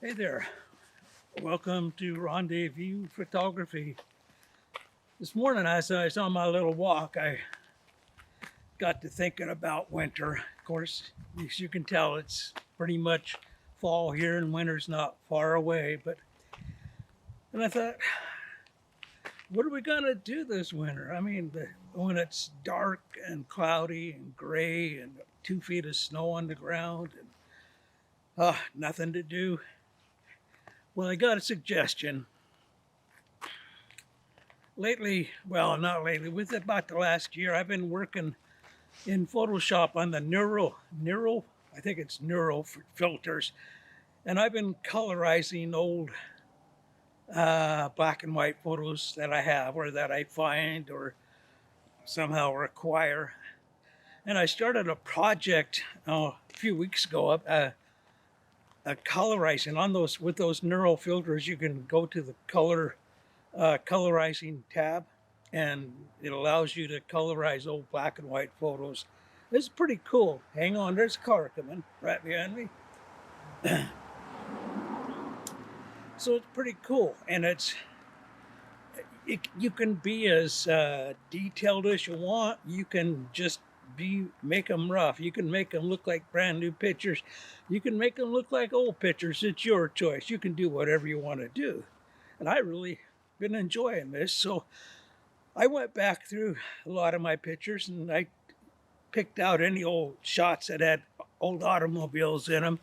Hey there, welcome to Rendezvous Photography. This morning, as I was on my little walk, I got to thinking about winter. Of course, as you can tell, it's pretty much fall here and winter's not far away. And I thought, what are we gonna do this winter? I mean, when it's dark and cloudy and gray and 2 feet of snow on the ground and nothing to do. Well, I got a suggestion. Lately, well, not lately, with about the last year, I've been working in Photoshop on the I think it's neural filters, and I've been colorizing old black and white photos that I have or that I find or somehow acquire. And I started a project a few weeks ago, colorizing on those with those neural filters. You can go to the colorizing tab, and it allows you to colorize old black and white photos. It's pretty cool. Hang on, there's a car coming right behind me. So it's pretty cool, and you can be as detailed as you want. You can just make them rough. You can make them look like brand new pictures. You can make them look like old pictures. It's your choice. You can do whatever you want to do. And I really been enjoying this. So I went back through a lot of my pictures and I picked out any old shots that had old automobiles in them.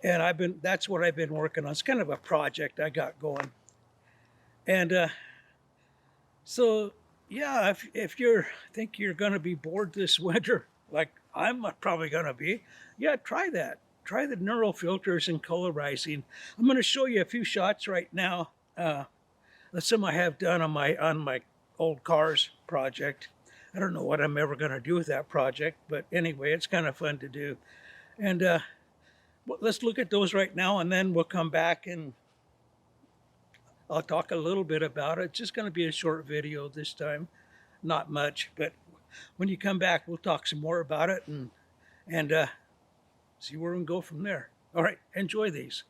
And that's what I've been working on. It's kind of a project I got going. And so, yeah, if you think you're going to be bored this winter, like I'm probably going to be, yeah, try that. Try the neural filters and colorizing. I'm going to show you a few shots right now. Some I have done on my old cars project. I don't know what I'm ever going to do with that project, but anyway, it's kind of fun to do. And let's look at those right now, and then we'll come back and I'll talk a little bit about it. It's just going to be a short video this time, not much, but when you come back, we'll talk some more about it and see where we can go from there. All right, enjoy these.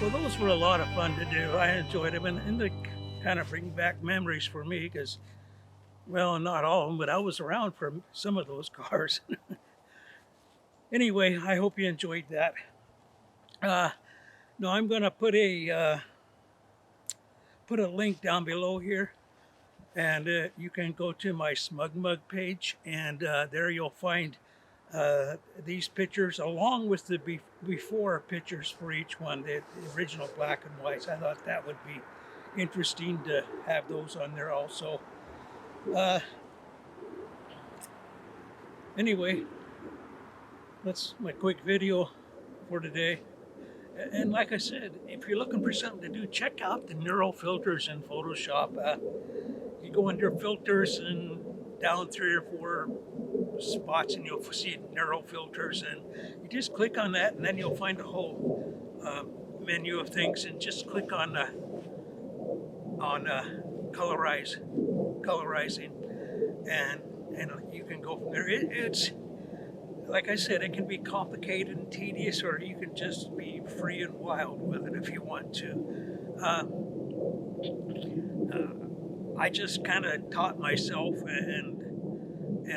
Well, those were a lot of fun to do. I enjoyed them, and they kind of bring back memories for me because, well, not all of them, but I was around for some of those cars. Anyway, I hope you enjoyed that. No, I'm going to put a link down below here, and you can go to my Smug Mug page, and there you'll find these pictures along with the before pictures for each one, the original black and whites. I thought that would be interesting to have those on there also. Anyway, That's my quick video for today. And like I said, if you're looking for something to do, check out the neural filters in Photoshop. You go under filters and down 3 or 4 spots, and you'll see neural filters, and you just click on that, and then you'll find a whole menu of things, and just click on colorizing, and you can go from there. It's like I said, it can be complicated and tedious, or you can just be free and wild with it if you want to. I just kind of taught myself, and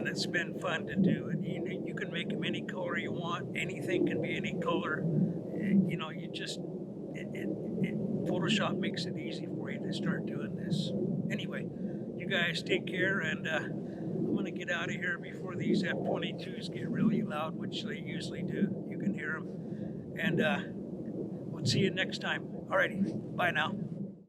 it's been fun to do. And you can make them any color you want. Anything can be any color. You know, Photoshop makes it easy for you to start doing this. Anyway, you guys take care, and I'm going to get out of here before these F-22s get really loud, which they usually do. You can hear them. And we'll see you next time. Alrighty, bye now.